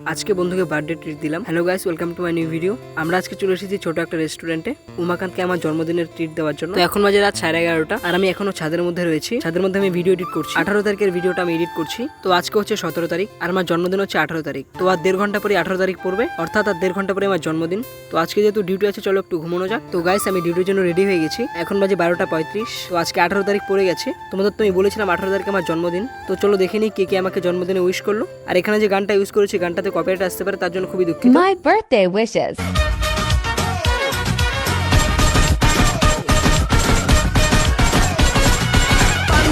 আজকে বন্ধুকে birthday treat দিলাম। Hello guys, welcome to my new video. আমরা আজকে চলে এসেছি ছোট একটা রেস্টুরেন্টে উমাকান্তকে আমার জন্মদিনের ট্রিট দেওয়ার জন্য। তো এখন বাজে রাত 11:30 আর আমি এখনো ছাদের মধ্যে রয়েছি। ছাদের মধ্যে আমি ভিডিও এডিট করছি। 18 তারিখের ভিডিওটা আমি এডিট করছি। তো আজকে হচ্ছে 17 তারিখ আর আমার জন্মদিন হচ্ছে 18 তারিখ। তো আর 1.5 ঘন্টা পরে 18 তারিখ পড়বে, অর্থাৎ আর 1.5 ঘন্টা পরে আমার জন্মদিন। তো আজকে যেহেতু ডিউটি আছে, চলো একটু ঘুমানো যাক। তো গাইস, আমি ডিউটির জন্য রেডি হয়ে গেছি। এখন বাজে 12:35। তো আজকে 18 তারিখ পড়ে গেছে। তোমাদের তো আমি বলেছিলাম 18 তারিখে আমার জন্মদিন। তো চলো দেখে নিই কে কে আমাকে জন্মদিনে উইশ করলো। আর এখানে যে গানটা ইউজ করেছি, গানটাতে কপিরাইট আসতে পারে, তার জন্য খুবই দুঃখিত। My birthday wishes.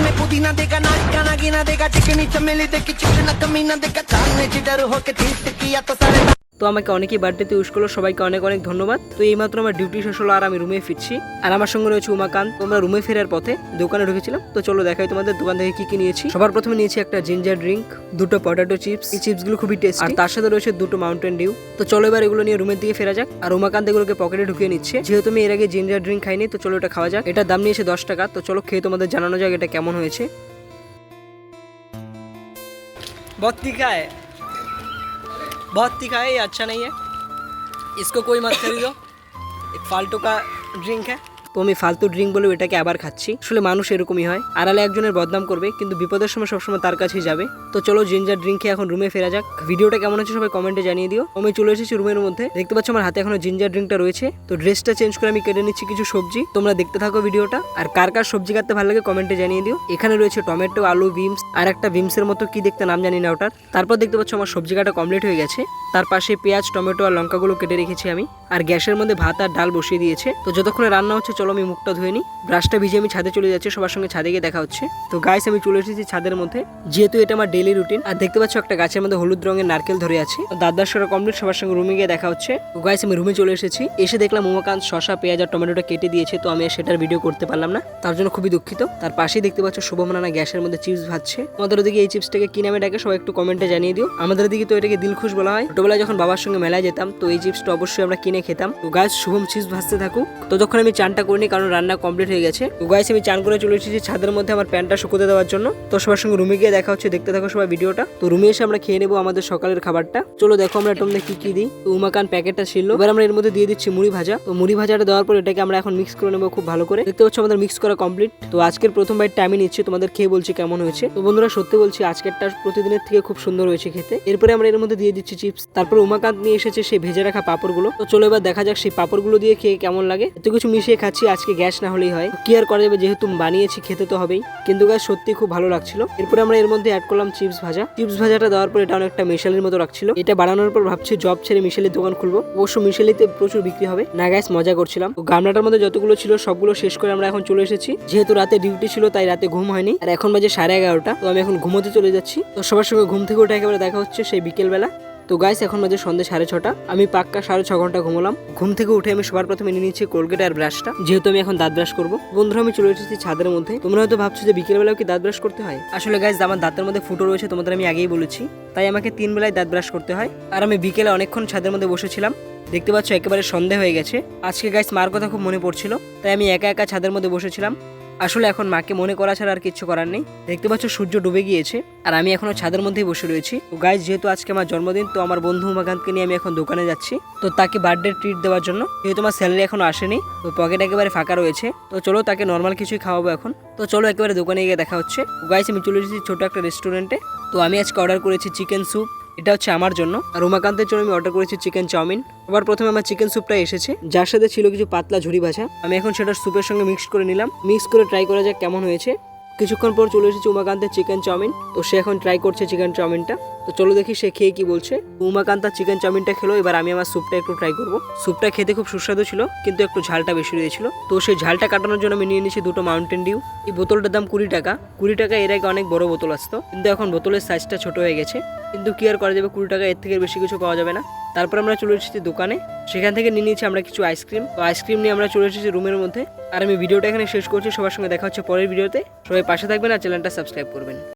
में पुदीना देगा नाच गाना गिना देगा चिकनी चमेली देखी चिकना कमीना देगा चांदने चिडर होके तीर्थ किया तो सारे। তো আমাকে অনেকেই বার্থডেতে উইশ করলো, সবাইকে অনেক অনেক ধন্যবাদ। তো এইমাত্র আমার ডিউটি শেষ হলো আর আমি রুমে ফিরছি। আর আমার সঙ্গে রয়েছে উমাকান্ত। তোমরা রুমে ফেরার পথে দোকানে ঢুকেছিলাম। তো চলো দেখাই তোমাদের দোকান থেকে কি কি নিয়েছি। সবার প্রথমে নিয়েছি একটা জিঞ্জার ড্রিঙ্ক, দুটো পটেটো চিপস। এই চিপসগুলো খুবই টেস্টি। আর তার সাথে রয়েছে দুটো মাউন্টেন ডিউ। তো চলো এবার এগুলো নিয়ে রুমের দিকে ফেরা যাক। আর উমাকান্ত এগুলোকে পকেটে ঢুকিয়ে নিচ্ছে। যেহেতু আমি এর আগে জিঞ্জার ড্রিঙ্ক খাইনি, তো চলো এটা খাওয়া যাক। এটার দাম নিয়েছে 10 টাকা। তো চলো খেয়ে তোমাদের জানানো যাক এটা কেমন হয়েছে। बहुत तीखा है, बहुत तीखा है, ये अच्छा नहीं है, इसको कोई मत खरीदो, एक फालतू का ड्रिंक है। তো আমি ফালতু ড্রিঙ্ক বলে এটাকে আবার খাচ্ছি। আসলে মানুষ এরকমই হয়, আড়ালে একজনের বদনাম করবে কিন্তু বিপদের সময় সবসময় তার কাছেই যাবে। তো চলো জিঞ্জার ড্রিঙ্কে এখন রুমে ফেরা যাক। ভিডিওটা কেমন হচ্ছে সবাই কমেন্টে জানিয়ে দিও। আমি চলে এসেছি রুমের মধ্যে। দেখতে পাচ্ছ আমার হাতে এখনো জিঞ্জার ড্রিঙ্কটা রয়েছে। তো ড্রেসটা চেঞ্জ করে আমি কেটে নিচ্ছি কিছু সবজি। তোমরা দেখতে থাকো ভিডিওটা। আর কার কার সবজি কাটতে ভালো লাগে কমেন্টে জানিয়ে দিও। এখানে রয়েছে টমেটো, আলু, বিমস আর একটা বিমসের মতো কি দেখতে নাম জানি না ওটার। তারপর দেখতে পাচ্ছ আমার সবজি কাটা কমপ্লিট হয়ে গেছে। তার পাশে পেঁয়াজ, টমেটো আর লঙ্কাগুলো কেটে রেখেছি আমি। আর গ্যাসের মধ্যে ভাত আর ডাল বসিয়ে দিয়েছে। তো যতক্ষণে রান্না হচ্ছে চলো আমি মুখটা ধুয়ে নিই। ব্রাশটা ভিজে আমি ছাদে চলে যাচ্ছি, সবার সঙ্গে ছাদে গিয়ে দেখা হচ্ছে। তো গাইস, আমি চলে এসেছি ছাদের মধ্যে, যেহেতু এটা আমার ডেইলি রুটিন। আর দেখতে পাচ্ছ একটা গাছের মধ্যে হলুদ রঙের নারকেল ধরে আছে। দাঁত ব্রাশ করা কমপ্লিট, সবার সঙ্গে রুমে গিয়ে দেখা হচ্ছে। তো গাইস, আমি রুমে চলে এসেছি। এসে দেখলাম উমাকান্ত শসা, পেঁয়াজ আর টমেটোটা কেটে দিয়েছে। তো আমি সেটার ভিডিও করতে পারলাম না, তার জন্য খুবই দুঃখিত। তার পাশেই দেখতে পাচ্ছ শুভম রানা গ্যাসের মধ্যে চিপস ভাজছে। তোমাদের ওদিকে এই চিপসটাকে কি নামে ডাকে সবাই একটু কমেন্টে জানিয়ে দিও। আমাদের দিকে তো এটাকে দিলখুশ বলা হয়। ছোটবেলায় যখন বাবার সঙ্গে মেলায় যেতাম, তো এই চিপসটা অবশ্যই আমরা কিনে খেতাম। তো গাইস, শুভম চিপস ভাজতে থাকুক, ততক্ষণ আমি চানটা করিনি কারণ রান্না কমপ্লিট হয়ে গেছে। তো গাইস, আমি চান করে চলে এসেছি ছাদের মধ্যে আমার প্যান্টটা শুকোতে দেওয়ার জন্য। তো সবার সঙ্গে রুমে গিয়ে দেখা হচ্ছে, দেখতে থাকো সবাই ভিডিওটা। তো রুমে এসে আমরা খেয়ে নেবো আমাদের সকালের খাবারটা। চলো দেখো আমরা এটার মধ্যে কি কি দিই। তো উমাকান্ত প্যাকেটটা ছিল, এবার আমরা এর মধ্যে দিয়ে দিচ্ছি মুড়ি ভাজা। তো মুড়ি ভাজাটা দেওয়ার পর এটাকে আমরা এখন মিক্স করে নেবো খুব ভালো করে। দেখতে পাচ্ছ আমাদের মিক্স করা কমপ্লিট। তো আজকের প্রথম বাইটটা আমি নিচ্ছি, তোমাদের খেয়ে বলছি কেমন হয়েছে। তো বন্ধুরা সত্যি বলছি আজকেরটা প্রতিদিনের থেকে খুব সুন্দর হয়েছে খেতে। এরপরে আমরা এর মধ্যে দিয়ে দিচ্ছি চিপস। তারপর উমাকান্ত নিয়ে এসেছে সেই ভেজে রাখা পাপড়গুলো। তো চলো এবার দেখা যাক সেই পাপড়গুলো দিয়ে খেয়ে কেমন লাগে। এত কিছু মিশিয়ে খাচ্ছি, আজকে গ্যাস না হলেই হয়। কি আর করা যাবে, যেহেতু বানিয়েছি খেতে তো হবেই। কিন্তু গাছ সত্যি খুব ভালো লাগছিল। এরপরে আমরা এর মধ্যে অ্যাড করলাম চিপস ভাজা। চিপস ভাজাটা দেওয়ার পর এটা অনেকটা মিশালির মতো রাখছিল। এটা বানানোর পর ভাবছি জব ছেড়ে মিশালির দোকান খুলবো। অবশ্য মিশালিতে প্রচুর বিক্রি হবে না। গাইস, মজা করছিলাম। তো গামলাটার মধ্যে যতগুলো ছিল সবগুলো শেষ করে আমরা এখন চলে এসেছি। যেহেতু রাতে ডিউটি ছিল তাই রাতে ঘুম হয়নি। আর এখন বাজে 11:30। তো আমি এখন ঘুমোতে চলে যাচ্ছি। তো সবার সঙ্গে ঘুম থেকে উঠে একেবারে দেখা হচ্ছে সেই বিকেল বেলা। তো গাইস, এখন বাজে সন্ধ্যে 6:30। আমি পাক্কা 6.5 ঘন্টা ঘুমলাম। ঘুম থেকে উঠে আমি সবার প্রথমে নিয়ে নিচ্ছি কোলগেট আর ব্রাশটা, যেহেতু আমি এখন দাঁত ব্রাশ করবো। বন্ধুরা, আমি চলে এসেছি ছাদের মধ্যে। তোমরা হয়তো ভাবছো যে বিকেল বেলাও কি দাঁত ব্রাশ করতে হয়। আসলে গাইস, আমার দাঁতের মধ্যে ফুটো রয়েছে, তোমাদের আমি আগেই বলেছি। তাই আমাকে 3 বেলায় দাঁত ব্রাশ করতে হয়। আর আমি বিকেলে অনেকক্ষণ ছাদের মধ্যে বসেছিলাম। দেখতে পাচ্ছ একেবারে সন্ধে হয়ে গেছে। আজকে গাইস মার কথা খুব মনে পড়ছিল, তাই আমি একা একা ছাদের মধ্যে বসেছিলাম। আসলে এখন মাকে মনে করা ছাড়া আর কিছু করার নেই। দেখতে পাচ্ছ সূর্য ডুবে গিয়েছে আর আমি এখনো ছাদের মধ্যেই বসে রয়েছি। তো গাইস, যেহেতু আজকে আমার জন্মদিন, তো আমার বন্ধু উমাকান্তকে নিয়ে আমি এখন দোকানে যাচ্ছি। তো তাকে বার্থডে ট্রিট দেওয়ার জন্য, যেহেতু আমার স্যালারি এখনো আসেনি, তো পকেট একেবারে ফাঁকা রয়েছে। তো চলো তাকে নর্মাল কিছুই খাওয়াবো এখন। তো চলো একেবারে দোকানে গিয়ে দেখা হচ্ছে। গাইস, আমি চলে এসেছি ছোট একটা রেস্টুরেন্টে। তো আমি আজকে অর্ডার করেছি চিকেন স্যুপ, এটা হচ্ছে আমার জন্য। আর উমাকান্তের জন্য আমি অর্ডার করেছি চিকেন চাউমিন। আবার প্রথমে আমার চিকেন স্যুপটা এসেছে, যার সাথে ছিল কিছু পাতলা ঝুরি ভাজা। আমি এখন সেটা স্যুপের সঙ্গে মিক্স করে নিলাম। মিক্স করে ট্রাই করা যাক কেমন হয়েছে। কিছুক্ষণ পর চলে এসেছে উমাকান্তের চিকেন চাউমিন। তো সে এখন ট্রাই করছে চিকেন চাউমিনটা। তো চলো দেখি সে খেয়ে কি বলছে। উমাকান্ত চিকেন চাউমিনটা খেলো, এবার আমি আমার স্যুপটা একটু ট্রাই করবো। স্যুপটা খেতে খুব সুস্বাদু ছিল, কিন্তু একটু ঝালটা বেশি দিয়েছিল। তো সেই ঝালটা কাটানোর জন্য আমি নিয়ে নিয়েছি দুটো মাউন্টেন ডিউ। এই বোতলটার দাম 20 টাকা। 20 টাকা এর আগে অনেক বড় বোতল আসতো, কিন্তু এখন বোতলের সাইজটা ছোট হয়ে গেছে। কিন্তু কি আর করা যাবে, 20 টাকা এর থেকে বেশি কিছু পাওয়া যাবে না। তারপর আমরা চলে এসেছি দোকানে। সেখান থেকে নিয়ে নিয়েছি আমরা কিছু আইসক্রিম। তো আইসক্রিম নিয়ে আমরা চলে এসেছি রুমের মধ্যে। আর আমি ভিডিওটা এখানে শেষ করছি। সবার সঙ্গে দেখা হচ্ছে পরের ভিডিওতে। সবাই পাশে থাকবেন আর চ্যানেলটা সাবস্ক্রাইব করবেন।